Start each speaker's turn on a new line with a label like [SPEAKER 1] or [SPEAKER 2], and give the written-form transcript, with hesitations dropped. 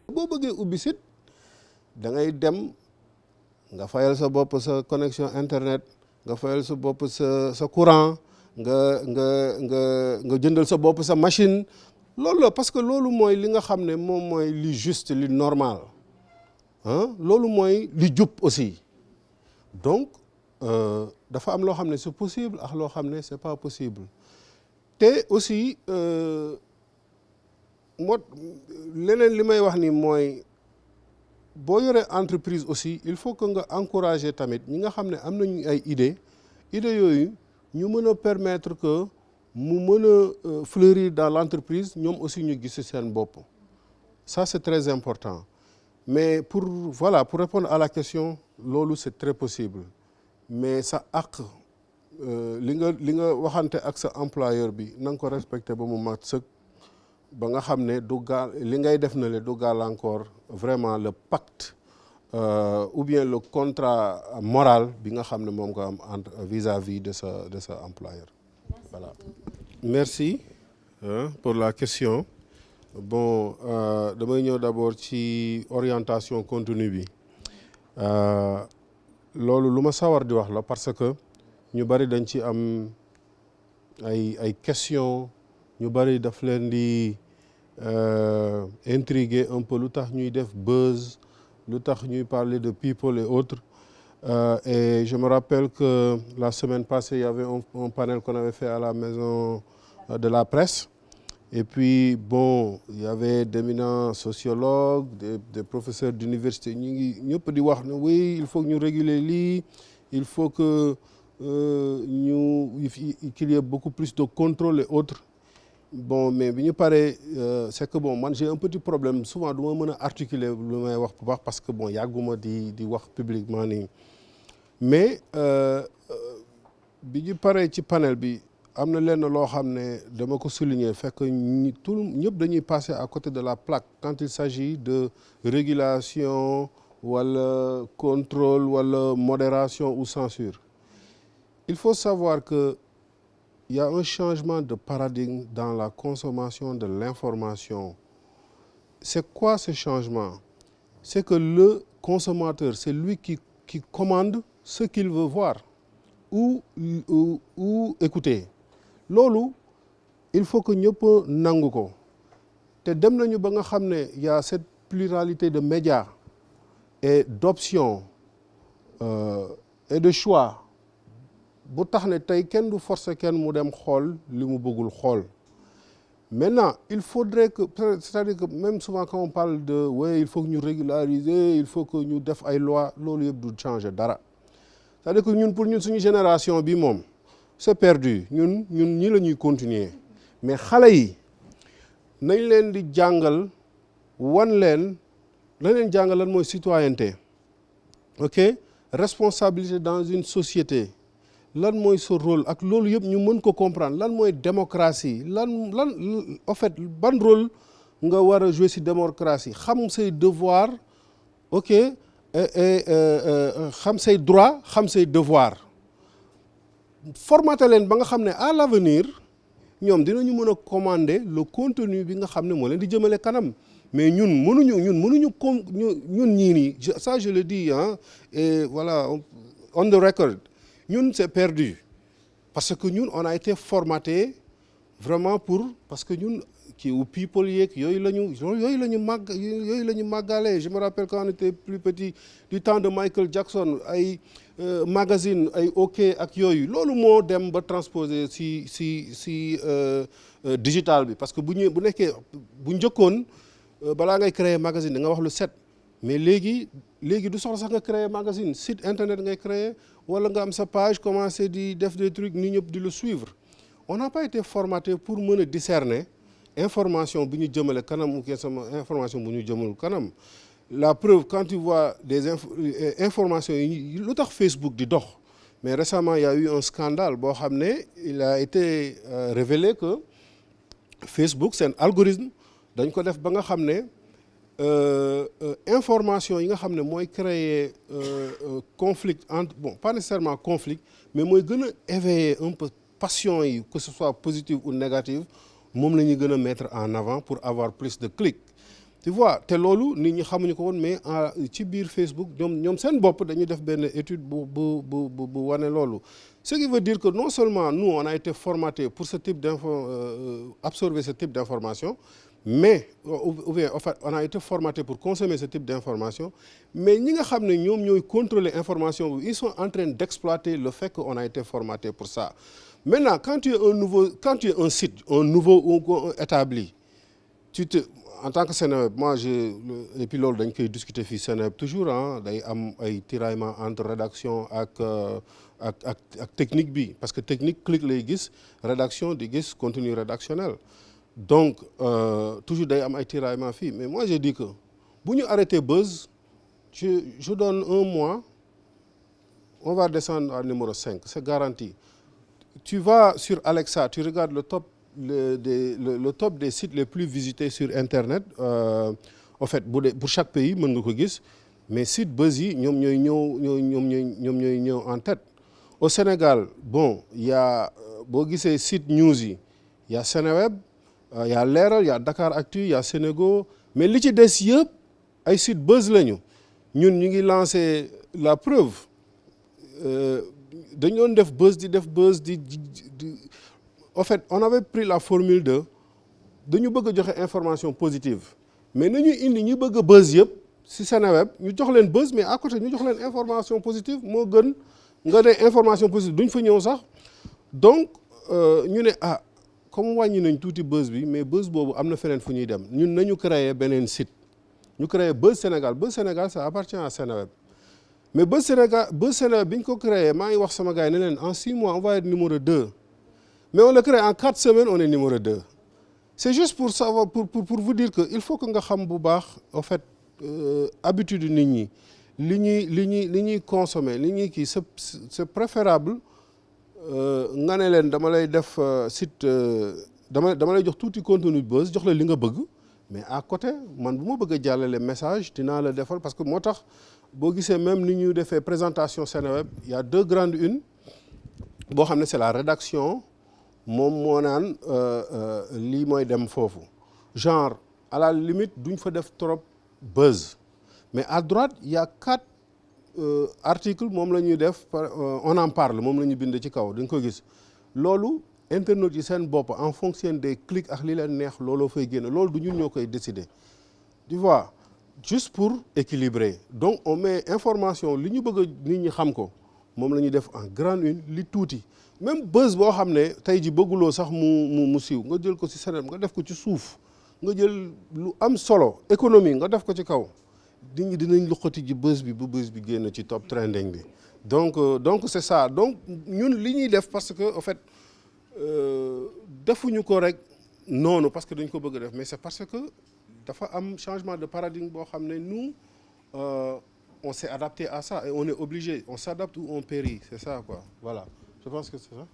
[SPEAKER 1] boo bëggee ubbi site da ngay dem nga fayal sa bopp sa connexion internet nga fayal sa bopp sa courant nga jëndal sa bopp sa machine loolu la parce que loolu mooy li nga xam ne moom mooy li juste li normal loolu mooy li jub aussi donc dafa am loo xam ne c'est possible ak loo xam ne c'est pas possible te aussi leneen li may wax ni mooy boo yoree entreprise aussi il faut que nga encourager tamit ñi nga xam ne am nañu ay idées yooyu ñu mën a permettre que mu mën a fleurir dans l'entreprise ñoom aussi ñu gis seen bopp ça c'est très important mais pour répondre à la question loolu c'est très possible mais sa àq li nga waxante ak sa employeur bi na nga ko respecter ba mu mat sëkk ba nga xam ne li ngay def na le du gàllankoor vraiment le pacte ou bien le contrat moral bi nga xam ne moom nga am entre vis-à-vis de sa employeur. Voilà. Merci pour la question. Bon damay ñëw d'abord ci orientation contenu bi loolu lu ma sawar di wax la parce que ñu bari dañ ci am ay questions ñu bari daf leen di intriguer un peu lu tax ñuy def buzz lu tax ñuy parler de people et autres et je me rappelle que la semaine passée il y avait un panel qu'on avait fait à la maison de la presse et puis bon il y avait d'éminents sociologues des professeurs d'université ñu ngi ñëpp di wax ne oui il faut que ñu réguler lii il faut que qu'il y ait beaucoup plus de contrôle et autres bon mais bi ñu paree c'est que bon man j'ai un petit problème souvent du ma mën a articuler lu may wax bu baax parce que bon yàgguma di wax publiquement nii mais bi ñu paree ci panel bi am na lenn loo xam ne dama ko souligner fekk ñëpp dañuy passer à côté de la plaque quand il s'agit de régulation wala contrôle wala modération ou censure il faut savoir que il y a un changement de paradigme dans la consommation de l'information. C'est quoi ce changement? C'est que le consommateur, c'est lui qui commande ce qu'il veut voir ou écouter. Loolu, il faut que ñëpp nangu ko. Te dem nañu ba nga xam ne il y a cette pluralité de médias et d'options et de choix. bu tax ne tey kenn du forcer kenn mu dem xool li mu bëggul xool maintenant il faudrait que c'est-à-dire que même souvent quand on parle de ouais il faut que ñu régulariser il faut que ñu def ay lois loolu yëpp du changer dara c'est-à-dire que ñun pour ñun suñu génération bi moom c'est perdu ñun ñi la ñuy continuer mais xale yi nañ leen di jàngal nañ leen jàngal lan mooy citoyenneté ok responsabilité dans une société lan mooy sa rôle ak loolu yëpp ñu mën ko comprendre lan mooy démocratie lan en fait ban rôle nga war a jouer ci démocratie xam say devoir ok xam say droit xam say devoir formater leen ba nga xam ne à l'avenir ñoom dinañu mën a commander le contenu bi nga xam ne moo leen di jëmale kanam mais ñun mënuñu ñun ñii nii ça je le dis et voilà on the record ñun c'est perdu parce que ñun on a été formaté vraiment parce que ñun kii wu people yeeg yooyu la ñu màggale je me rappelle quand on était plus petit du temps de Michael Jackson ay magazine ay OK ak yooyu loolu moo dem ba transposé si digital bi parce que bu njëkkoon balaa ngay créer magazine da nga wax lu set mais léegi du soxla sax nga créer magazine site internet ngay créer wala nga am sa page commencer di def des trucs ni ñëpp di le suivre on n'a pas été formaté pour mën a discerner information bu ñu jëmale kanam ou sama information bu ñu jëmal kanam la preuve quand tu vois des informations yi lu tax Facebook di dox mais récemment il y a eu un scandale boo xam ne il a été révélé que Facebook seen algorithme dañ ko def ba nga xam ne information yi nga xam ne mooy créer conflit entre bon pas nécessairement conflit mais mooy gën a éveiller un peu passion yi que ce soit positive ou négative moom la ñuy gën a mettre en avant pour avoir plus de clics. Tu vois te loolu nit ñi xamuñu ko woon mais ci biir Facebook ñoom seen bopp dañuy def benn étude bu wane loolu. Ce qui veut dire que non seulement nous on a été formaté pour ce type absorber ce type d'information, mais ou bien en fait on a été formaté pour consommer ce type d'information, mais ñi nga xam ne ñoom ñooy contrôler information bi ils sont en train d'exploiter le fait qu'on a été formaté pour ça. Maintenant quand tu es un site un nouveau ou établi en tant que Seneweb moi et puis loolu dañ koy discuter fii Seneweb toujours day am ay tiraillement entre rédaction ak technique bi parce que technique clic lay gis rédaction di gis contenu rédactionnel donc toujours day am ay tiraillement fii mais moi je dis que bu ñu arrêter buzz je donne un mois on va descendre à numéro 5 c'est garanti. Tu vas sur Alexa tu regardes le top des sites les plus visités sur internet en fait pour chaque pays mën nga ko gis mais site buzz yi ñoom ñooy ñëw en tête. Au Sénégal bon y a boo gisee site news yi y a Seneweb y a Leral y a Dakaractu y a Senego mais li ci des yëpp ay site buzz lañu ñun ñu ngi lancé la preuve dañu doon def buzz di en fait on avait pris la formule de dañu bëgg a joxe information positive mais nañu indi ñi bëgg a buzz yëpp ci Seneweb ñu jox leen buzz mais à côté ñu jox leen information positive moo gën nga ne information positive duñ fa ñëw sax donc ñu ne comme wàññi nañ tuuti buzz bi mais buzz boobu am na feneen fu ñuy dem ñun nañu créer beneen site ñu créer Buzz Sénégal ça appartient à Seneweb mais Buzz Sénégal bi ñu ko créer maa ngi wax sama gars yi ne leen en 6 mois on va être numéro 2 mais on le crée en 4 semaines on est numéro 2 c'est juste pour savoir pour vous dire que il faut que nga xam bu baax en fait habitude nit ñi li ñuy consommer li ñuy kii c'est préférable nga ne leen dama lay def site dama lay jox tuuti contenu buzz jox la li nga bëgg mais à côté man bu ma bëgg a jàllale message dinaa la defal parce que moo tax boo gisee même ni ñu defee présentation Seneweb il y a 2 grandes unes boo xam ne c'est la rédaction moom moo naan lii mooy dem foofu genre à la limite duñ fa def trop buzz mais à droite il y a 4 articles moom la ñuy def on en parle moom la ñu bind ci kaw dañ ko gis loolu internautes yi seen bopp en fonction des clics ak li leen neex looloo fay génn loolu du ñun ñoo koy décider tu vois juste pour équilibrer donc on met information li ñu bëgg a nit ñi xam ko moom la ñuy def en grande une li tuuti même buzz boo xam ne tey ji bëgguloo sax mu siiw nga jël ko ci Seneweb nga def ko ci suuf nga jël lu am solo économie nga def ko ci kaw nit ñi dinañ luqati ji buzz bi bu buzz bi génn ci top trending bi donc c'est ça donc ñun li ñuy def parce que en fait defuñu ko rek noonu parce que dañ ko bëgg a def mais c'est parce que dafa am changement de paradigme boo xam ne nous on s'est adapté à ça et on est obligé on s'adapte ou on périt c'est ça quoi voilà je pense que c'est ça